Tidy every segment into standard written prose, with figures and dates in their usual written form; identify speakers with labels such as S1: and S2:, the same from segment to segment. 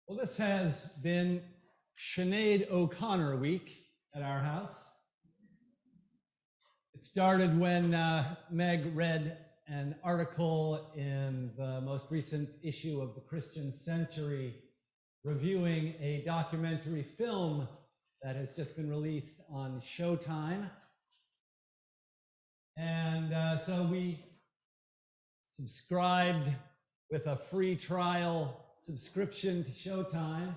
S1: Well, this has been Sinead O'Connor week at our house. It started when Meg read an article in the most recent issue of the Christian Century reviewing a documentary film that has just been released on Showtime. And so we subscribed with a free trial subscription to Showtime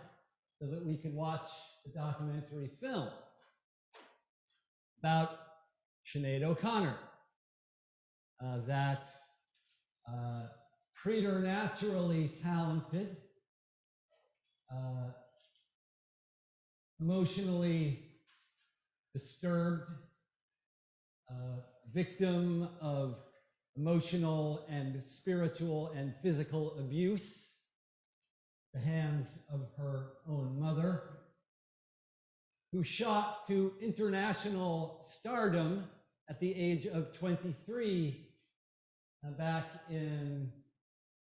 S1: so that we could watch the documentary film about Sinead O'Connor, that preternaturally talented, emotionally disturbed, victim of emotional and spiritual and physical abuse at the hands of her own mother, who shot to international stardom at the age of 23 back in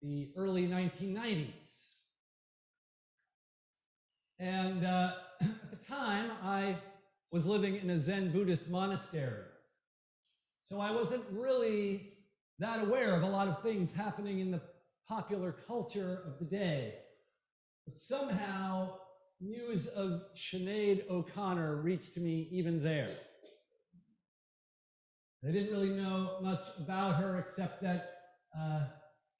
S1: the early 1990s. And at the time, I was living in a Zen Buddhist monastery. So I wasn't really that aware of a lot of things happening in the popular culture of the day. But somehow, news of Sinead O'Connor reached me even there. I didn't really know much about her except that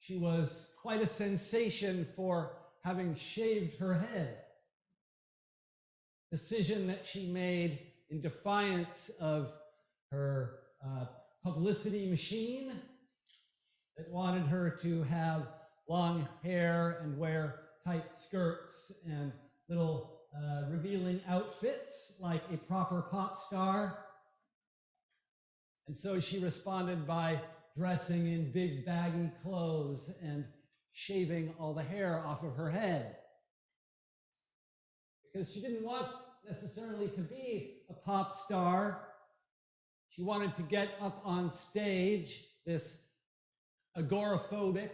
S1: she was quite a sensation for having shaved her head. Decision that she made in defiance of her publicity machine that wanted her to have long hair and wear tight skirts and little revealing outfits like a proper pop star. And so she responded by dressing in big baggy clothes and shaving all the hair off of her head. Because she didn't want necessarily to be a pop star. She wanted to get up on stage, this agoraphobic,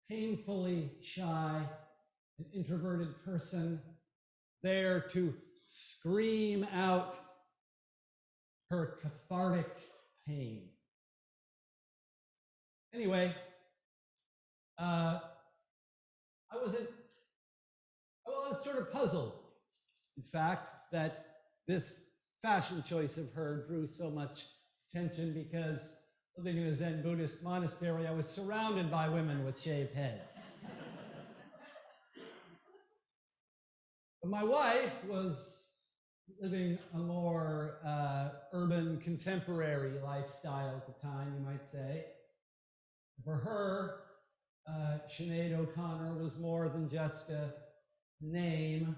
S1: painfully shy, and introverted person, there to scream out her cathartic pain. Anyway, I was sort of puzzled, in fact, that this fashion choice of her drew so much attention, because living in a Zen Buddhist monastery, I was surrounded by women with shaved heads. But my wife was living a more urban, contemporary lifestyle at the time, you might say. For her, Sinead O'Connor was more than just a name.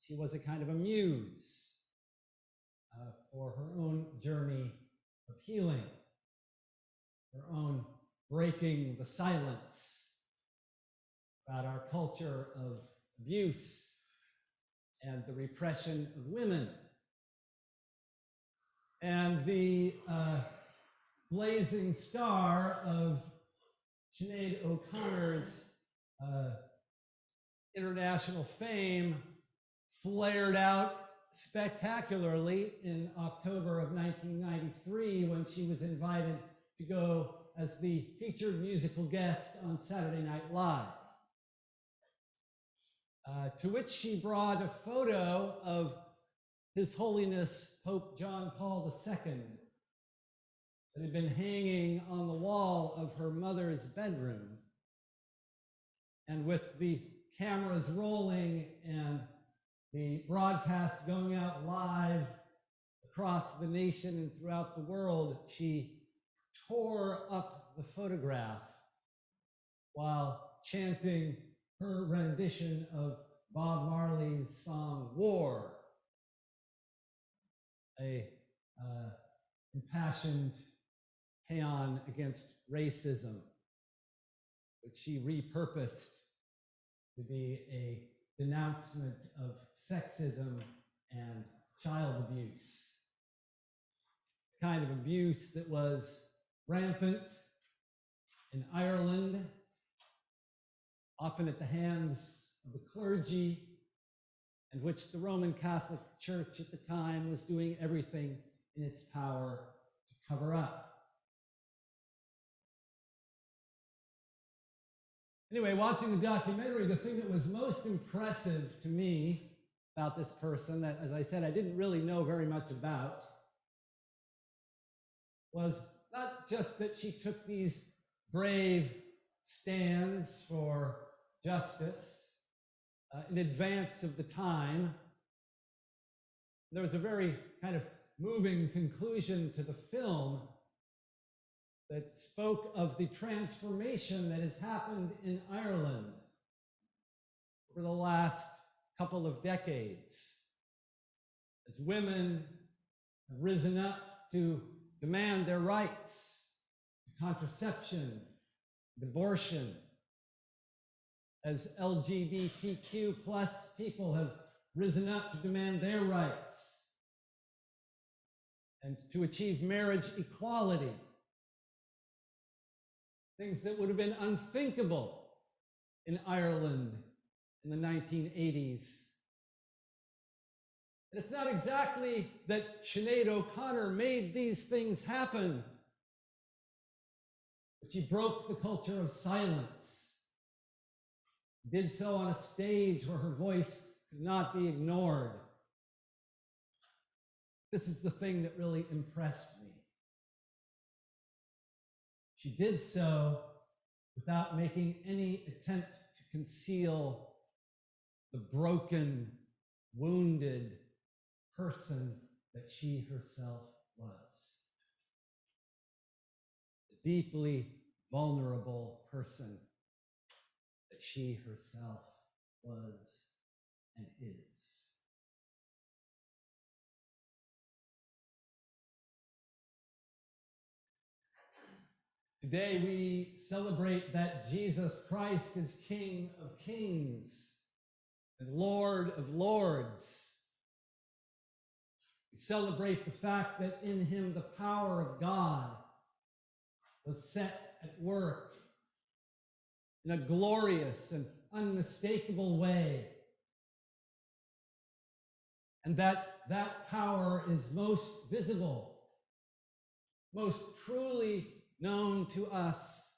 S1: She was a kind of a muse for her own journey of healing, her own breaking the silence about our culture of abuse and the repression of women. And the blazing star of Sinead O'Connor's international fame flared out spectacularly in October of 1993 when she was invited to go as the featured musical guest on Saturday Night Live. To which she brought a photo of His Holiness Pope John Paul II that had been hanging on the wall of her mother's bedroom. And with the cameras rolling and the broadcast going out live across the nation and throughout the world, she tore up the photograph while chanting her rendition of Bob Marley's song War, a impassioned paean against racism, which she repurposed to be a denouncement of sexism and child abuse. The kind of abuse that was rampant in Ireland, often at the hands of the clergy, and which the Roman Catholic Church at the time was doing everything in its power to cover up. Anyway, watching the documentary, the thing that was most impressive to me about this person, that, as I said, I didn't really know very much about, was not just that she took these brave stands for justice in advance of the time. There was a very kind of moving conclusion to the film that spoke of the transformation that has happened in Ireland over the last couple of decades, as women have risen up to demand their rights to contraception, abortion, as LGBTQ plus people have risen up to demand their rights and to achieve marriage equality. Things that would have been unthinkable in Ireland in the 1980s. And it's not exactly that Sinead O'Connor made these things happen, but she broke the culture of silence, did so on a stage where her voice could not be ignored. This is the thing that really impressed me. She did so without making any attempt to conceal the broken, wounded person that she herself was. The deeply vulnerable person that she herself was and is. Today we celebrate that Jesus Christ is King of Kings and Lord of Lords. We celebrate the fact that in him the power of God was set at work in a glorious and unmistakable way, and that power is most visible, most truly known to us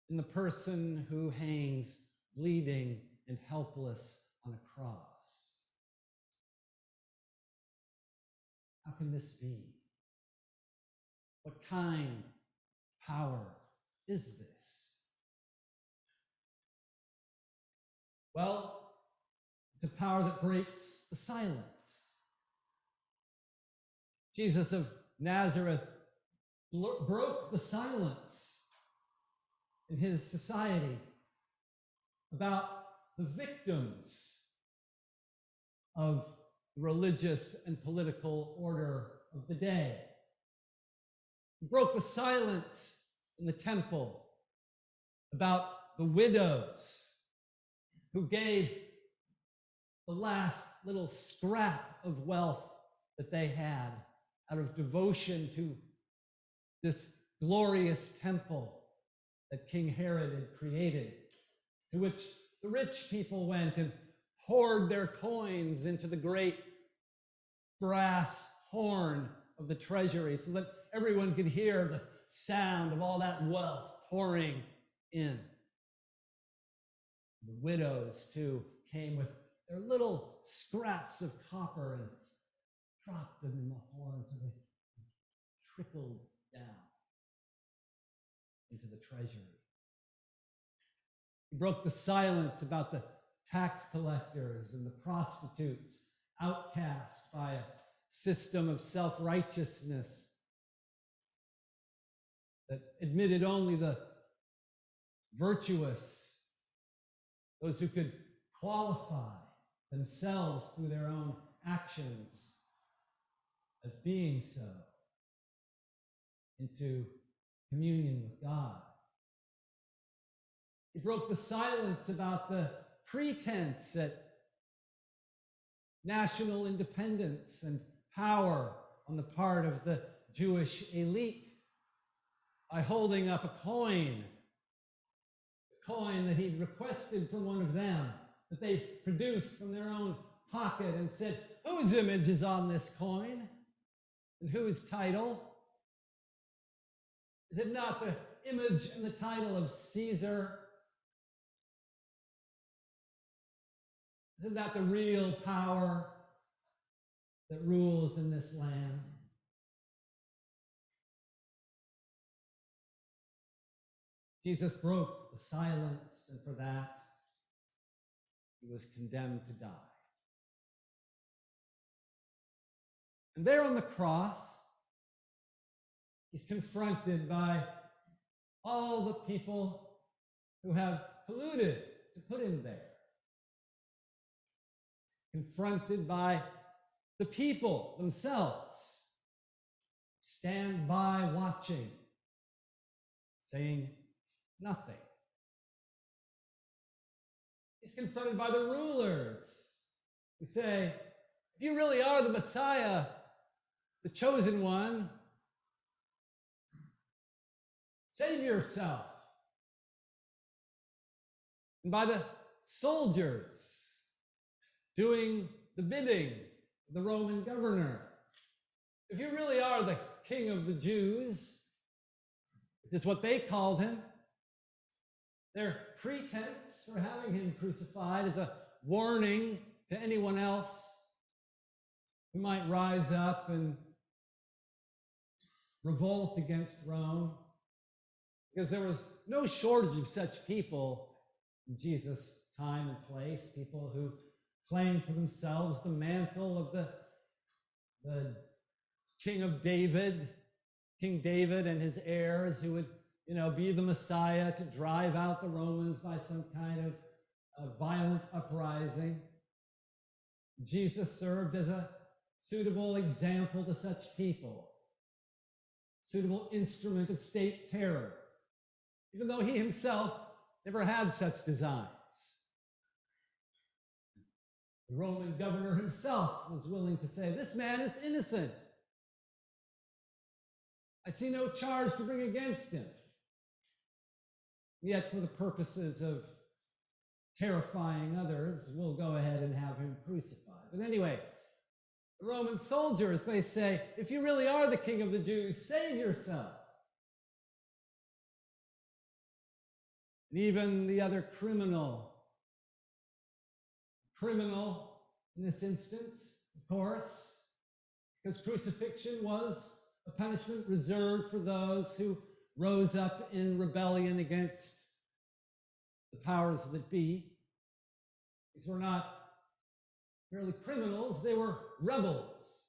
S1: in the person who hangs bleeding and helpless on a cross. How can this be? What kind of power is this? Well, it's a power that breaks the silence. Jesus of Nazareth broke the silence in his society about the victims of the religious and political order of the day. He broke the silence in the temple about the widows who gave the last little scrap of wealth that they had out of devotion to this glorious temple that King Herod had created, to which the rich people went and poured their coins into the great brass horn of the treasury so that everyone could hear the sound of all that wealth pouring in. The widows, too, came with their little scraps of copper and dropped them in the horn so they trickled down into the treasury. He broke the silence about the tax collectors and the prostitutes, outcast by a system of self-righteousness that admitted only the virtuous, those who could qualify themselves through their own actions as being so, into communion with God. He broke the silence about the pretense at national independence and power on the part of the Jewish elite by holding up a coin that coin that he'd requested from one of them, that they produced from their own pocket and said, whose image is on this coin? And whose title? Is it not the image and the title of Caesar? Isn't that the real power that rules in this land? Jesus broke the silence, and for that, he was condemned to die. And there on the cross, he's confronted by all the people who have colluded to put him there. Confronted by the people themselves, stand by watching, saying nothing. He's confronted by the rulers who say, if you really are the Messiah, the chosen one, save yourself. And by the soldiers doing the bidding of the Roman governor. If you really are the King of the Jews, which is what they called him, their pretense for having him crucified is a warning to anyone else who might rise up and revolt against Rome, because there was no shortage of such people in Jesus' time and place, people who claimed for themselves the mantle of the King of David, King David and his heirs, who would, be the Messiah to drive out the Romans by some kind of violent uprising. Jesus served as a suitable example to such people, suitable instrument of state terror, even though he himself never had such designs. The Roman governor himself was willing to say, this man is innocent. I see no charge to bring against him. Yet, for the purposes of terrifying others, we'll go ahead and have him crucified. But anyway, the Roman soldiers, they say, if you really are the King of the Jews, save yourself. And even the other criminal in this instance, of course, because crucifixion was a punishment reserved for those who rose up in rebellion against the powers that be. These were not merely criminals, they were rebels.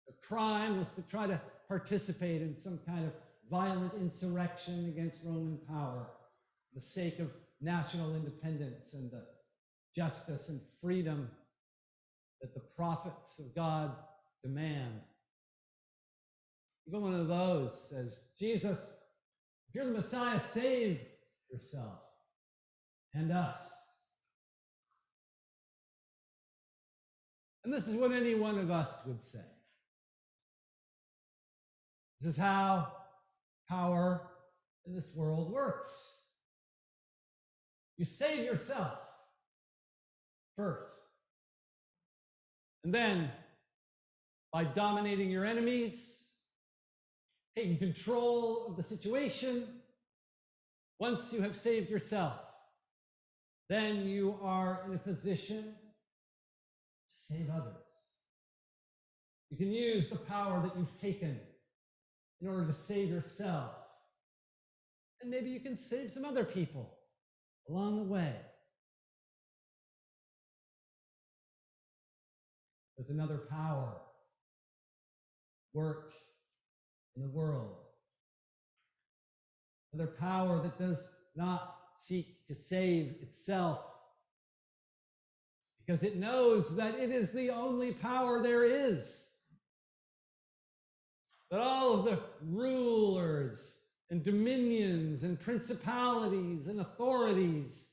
S1: The crime was to try to participate in some kind of violent insurrection against Roman power for the sake of national independence and the justice and freedom that the prophets of God demand. Even one of those says, Jesus, if you're the Messiah, save yourself and us. And this is what any one of us would say. This is how power in this world works. You save yourself first. And then, by dominating your enemies, taking control of the situation, once you have saved yourself, then you are in a position to save others. You can use the power that you've taken in order to save yourself. And maybe you can save some other people along the way. There's another power, work in the world. Another power that does not seek to save itself, because it knows that it is the only power there is. That all of the rulers and dominions and principalities and authorities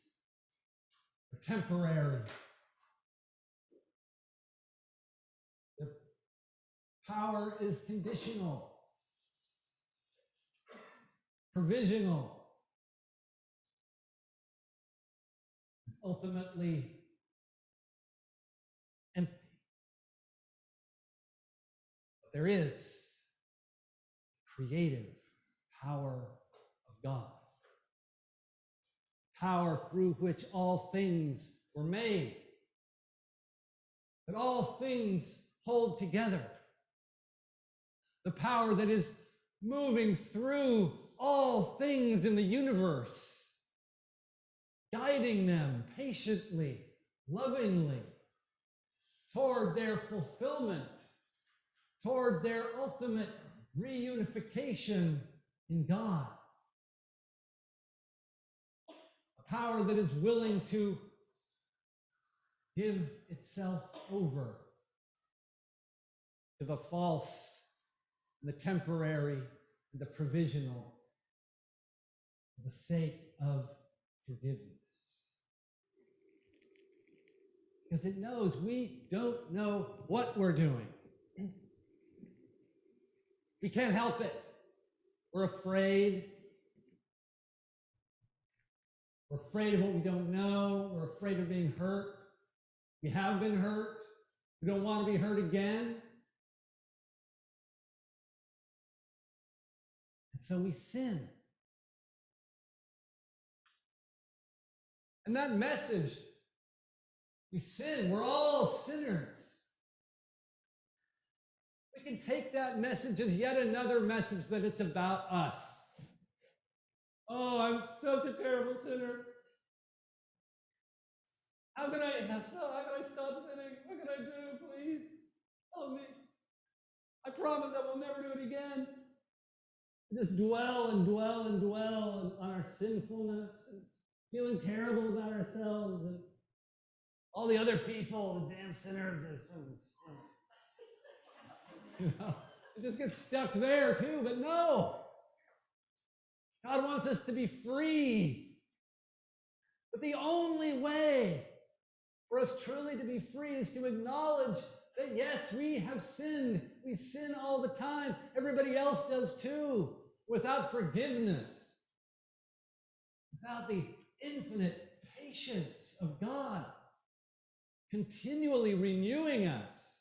S1: are temporary. The power is conditional, provisional. ultimately empty. But there is creative power of God, power through which all things were made, that all things hold together, the power that is moving through all things in the universe, guiding them patiently, lovingly, toward their fulfillment, toward their ultimate reunification in God. A power that is willing to give itself over to the false, and the temporary, and the provisional, for the sake of forgiveness. Because it knows we don't know what we're doing. We can't help it. We're afraid. We're afraid of what we don't know. We're afraid of being hurt. We have been hurt. We don't want to be hurt again. And so we sin. And that message, we sin. We're all sinners. We can take that message as yet another message that it's about us. Oh, I'm such a terrible sinner. How can I stop sinning? What can I do? Please help me. I promise I will never do it again. Just dwell and dwell and dwell on our sinfulness and feeling terrible about ourselves and all the other people, the damn sinners. It just gets stuck there too, but no. God wants us to be free. But the only way for us truly to be free is to acknowledge that yes, we have sinned. We sin all the time. Everybody else does too. Without forgiveness, without the infinite patience of God, continually renewing us,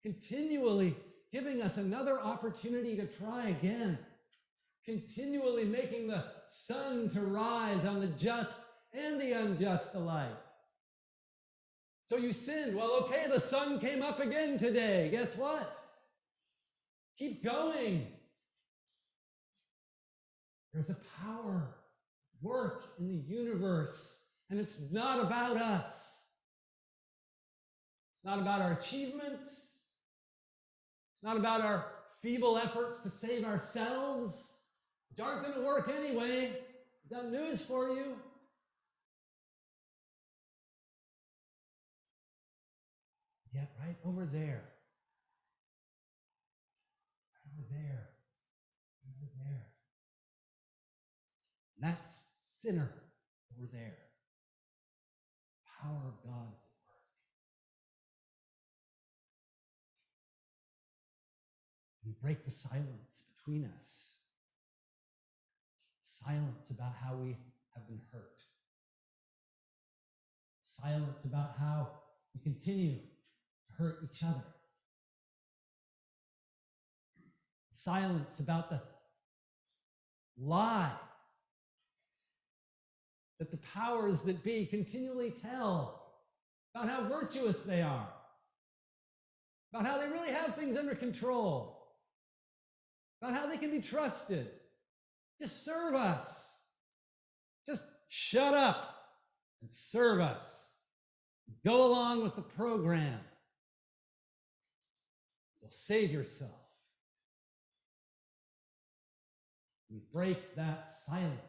S1: continually giving us another opportunity to try again, continually making the sun to rise on the just and the unjust alike. So you sinned. Well, okay, the sun came up again today. Guess what? Keep going. There's a power, work in the universe, and it's not about us. It's not about our achievements. It's not about our feeble efforts to save ourselves, which aren't going to work anyway. I've got news for you. Yet right over there, that sinner over there, the power of God is at work. We break the silence between us. Silence about how we have been hurt. Silence about how we continue to hurt each other. Silence about the lie that the powers that be continually tell about how virtuous they are, about how they really have things under control, about how they can be trusted. Just serve us. Just shut up and serve us. Go along with the program. So save yourself. We break that silence.